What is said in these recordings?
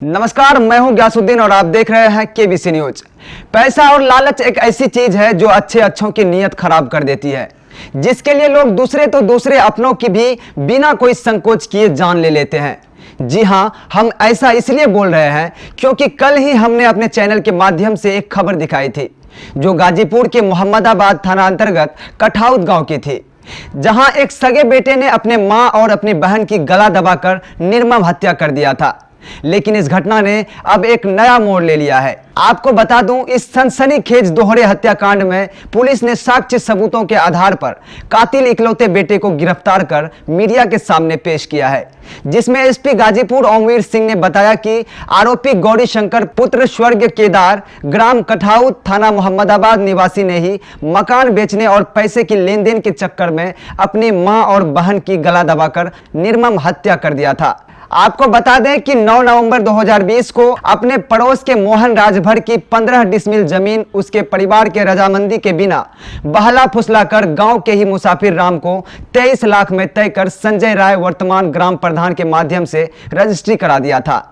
नमस्कार, मैं हूं ग्यासुद्दीन और आप देख रहे हैं केबीसी न्यूज। पैसा और लालच एक ऐसी चीज है जो अच्छों की नीयत खराब कर देती है, जिसके लिए लोग दूसरे अपनों की भी बिना कोई संकोच किए जान ले लेते हैं। जी हां, हम ऐसा इसलिए बोल रहे हैं क्योंकि कल ही हमने अपने चैनल के माध्यम से एक खबर दिखाई थी जो गाजीपुर के मोहम्मदाबाद थाना अंतर्गत कठाउत गांव की थी, जहां एक सगे बेटे ने अपने मां और अपनी बहन की गला दबाकर निर्मम हत्या कर दिया था। लेकिन इस घटना ने अब एक नया मोड़ ले लिया है। आपको बता दूं, इस सनसनीखेज दोहरे हत्याकांड में पुलिस ने साक्ष्य सबूतों के आधार पर कातिल इकलौते बेटे को गिरफ्तार कर मीडिया के सामने पेश किया है, जिसमें एसपी गाजीपुर ओमवीर सिंह ने बताया कि आरोपी गौरी शंकर पुत्र स्वर्ग केदार ग्राम कठाउत थाना मोहम्मदाबाद निवासी ने ही मकान बेचने और पैसे की लेन देन के चक्कर में अपनी मां और बहन की गला दबाकर निर्मम हत्या कर दिया था। आपको बता दें कि 9 नवंबर 2020 को अपने पड़ोस के मोहन राजभर की 15 डिसमिल जमीन उसके परिवार के रजामंदी के बिना बहला फुसलाकर गांव के ही मुसाफिर राम को 23 लाख में तय कर संजय राय वर्तमान ग्राम प्रधान के माध्यम से रजिस्ट्री करा दिया था।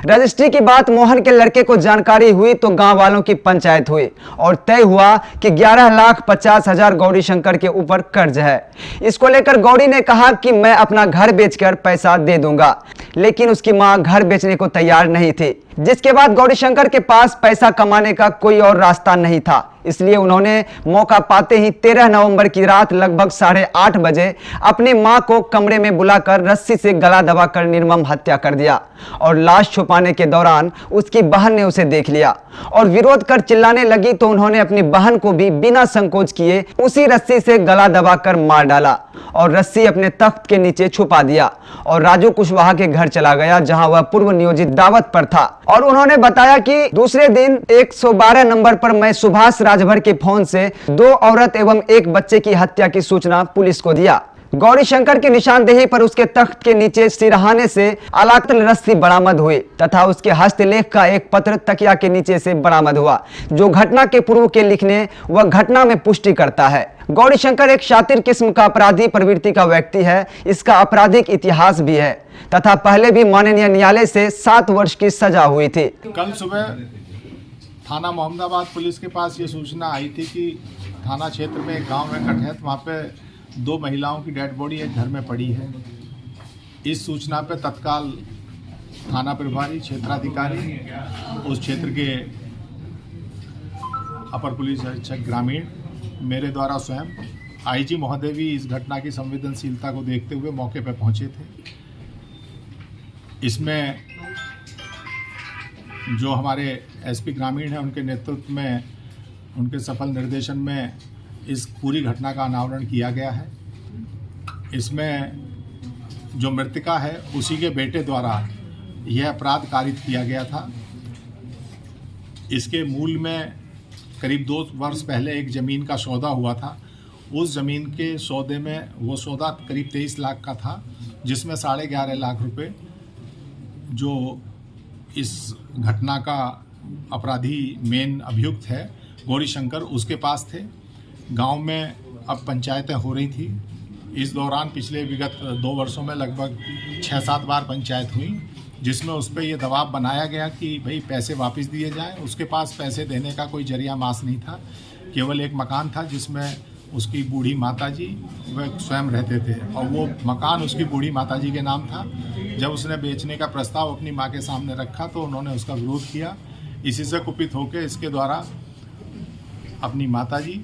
रजिस्ट्री की बात मोहन के लड़के को जानकारी हुई तो गांव वालों की पंचायत हुई और तय हुआ कि 11,50,000 गौरी शंकर के ऊपर कर्ज है। इसको लेकर गौरी ने कहा कि मैं अपना घर बेचकर पैसा दे दूंगा, लेकिन उसकी मां घर बेचने को तैयार नहीं थी, जिसके बाद गौरी शंकर के पास पैसा कमाने का कोई और रास्ता नहीं था। इसलिए उन्होंने मौका पाते ही 13 नवंबर की रात लगभग 8:30 बजे अपनी मां को कमरे में बुलाकर रस्सी से गला दबाकर निर्मम हत्या कर दिया और लाश छुपाने के दौरान उसकी बहन ने उसे देख लिया और विरोध कर चिल्लाने लगी तो उन्होंने अपनी बहन को भी बिना संकोच किए उसी रस्सी से गला दबाकर मार डाला और रस्सी अपने तख्त के नीचे छुपा दिया और राजू कुशवाहा के घर चला गया, जहां वह पूर्व नियोजित दावत पर था। और उन्होंने बताया कि दूसरे दिन 112 नंबर पर मैं सुभाष राजभर के फोन से 2 औरत एवं 1 बच्चे की हत्या की सूचना पुलिस को दिया। गौरी शंकर की निशानदेही पर उसके तख्त के नीचे सिरहाने से अलातल रस्सी बरामद हुई तथा उसके हस्तलेख का एक पत्र तकिया के नीचे से बरामद हुआ, जो घटना के पूर्व के लिखने व घटना में पुष्टि करता है। गौरी शंकर एक शातिर किस्म का अपराधी प्रवृत्ति का व्यक्ति है। इसका आपराधिक इतिहास भी है तथा पहले भी माननीय न्यायालय से 7 वर्ष की सजा हुई थी। कल सुबह थाना मोहम्मदाबाद पुलिस के पास ये सूचना आई थी कि थाना क्षेत्र में एक गांव है कठैत, वहाँ पे 2 महिलाओं की डेड बॉडी एक घर में पड़ी है। इस सूचना पे तत्काल थाना प्रभारी क्षेत्राधिकारी उस क्षेत्र के अपर पुलिस अधीक्षक ग्रामीण मेरे द्वारा स्वयं आईजी महोदय भी इस घटना की संवेदनशीलता को देखते हुए मौके पर पहुंचे थे। इसमें जो हमारे एसपी ग्रामीण हैं उनके नेतृत्व में, उनके सफल निर्देशन में इस पूरी घटना का अनावरण किया गया है। इसमें जो मृतका है उसी के बेटे द्वारा यह अपराध कारित किया गया था। इसके मूल में करीब 2 वर्ष पहले एक ज़मीन का सौदा हुआ था। उस ज़मीन के सौदे में वो सौदा करीब 23 लाख का था, जिसमें 11.5 लाख रुपए जो इस घटना का अपराधी मेन अभियुक्त है गौरी शंकर, उसके पास थे। गांव में अब पंचायतें हो रही थी। इस दौरान पिछले विगत 2 वर्षों में लगभग 6-7 बार पंचायत हुई, जिसमें उस पर यह दबाव बनाया गया कि भाई पैसे वापस दिए जाएं। उसके पास पैसे देने का कोई जरिया मास नहीं था, केवल एक मकान था जिसमें उसकी बूढ़ी माताजी वह स्वयं रहते थे और वो मकान उसकी बूढ़ी माताजी के नाम था। जब उसने बेचने का प्रस्ताव अपनी माँ के सामने रखा तो उन्होंने उसका विरोध किया। इसी से कुपित होकर इसके द्वारा अपनी माताजी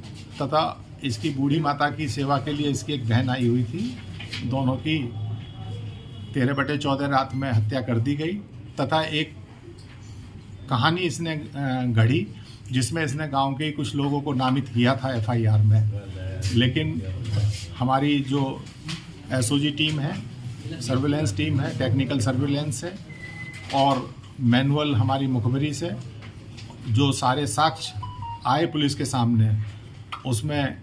तथा इसकी बूढ़ी माता की सेवा के लिए इसकी एक बहन आई हुई थी, दोनों की 13/14 रात में हत्या कर दी गई तथा एक कहानी इसने गढ़ी जिसमें इसने गांव के कुछ लोगों को नामित किया था एफआईआर में। लेकिन हमारी जो एसओजी टीम है, सर्विलेंस टीम है, टेक्निकल सर्विलेंस है और मैनुअल हमारी मुखबरी से जो सारे साक्ष्य आए पुलिस के सामने, उसमें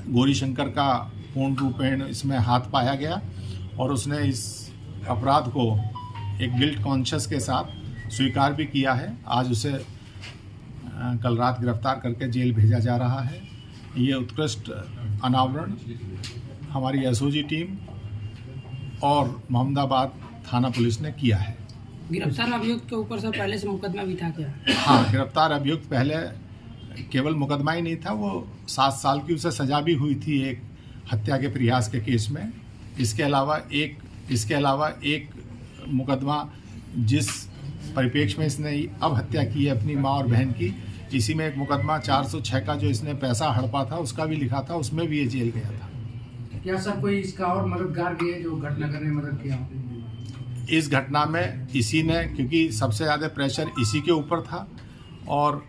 गौरी शंकर का पूर्ण रूपेण इसमें हाथ पाया गया और उसने इस अपराध को एक गिल्ट कॉन्शियस के साथ स्वीकार भी किया है। आज उसे कल रात गिरफ्तार करके जेल भेजा जा रहा है। ये उत्कृष्ट अनावरण हमारी एसओजी टीम और मोहम्मदाबाद थाना पुलिस ने किया है। गिरफ्तार अभियुक्त के ऊपर से पहले से मुकदमा भी था क्या? हाँ, गिरफ्तार अभियुक्त पहले केवल मुकदमा ही नहीं था, वो 7 साल की उसे सजा भी हुई थी एक हत्या के प्रयास के केस में। इसके अलावा एक मुकदमा जिस परिप्रेक्ष्य में इसने अब हत्या की है अपनी माँ और बहन की, इसी में एक मुकदमा 406 का जो इसने पैसा हड़पा था उसका भी लिखा था, उसमें भी ये जेल गया था। क्या सर कोई इसका और मददगार भी है जो घटना करने में मदद किया? इस घटना में इसी ने, क्योंकि सबसे ज़्यादा प्रेशर इसी के ऊपर था और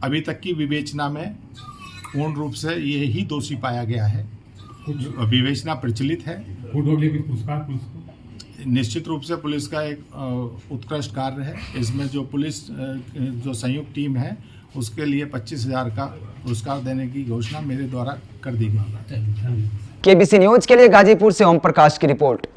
अभी तक की विवेचना में पूर्ण रूप से ये ही दोषी पाया गया है। विवेचना प्रचलित है। निश्चित रूप से पुलिस का एक उत्कृष्ट कार्य है। इसमें जो पुलिस जो संयुक्त टीम है उसके लिए 25,000 का पुरस्कार देने की घोषणा मेरे द्वारा कर दी गई है। केबीसी न्यूज के लिए गाजीपुर से ओम प्रकाश की रिपोर्ट।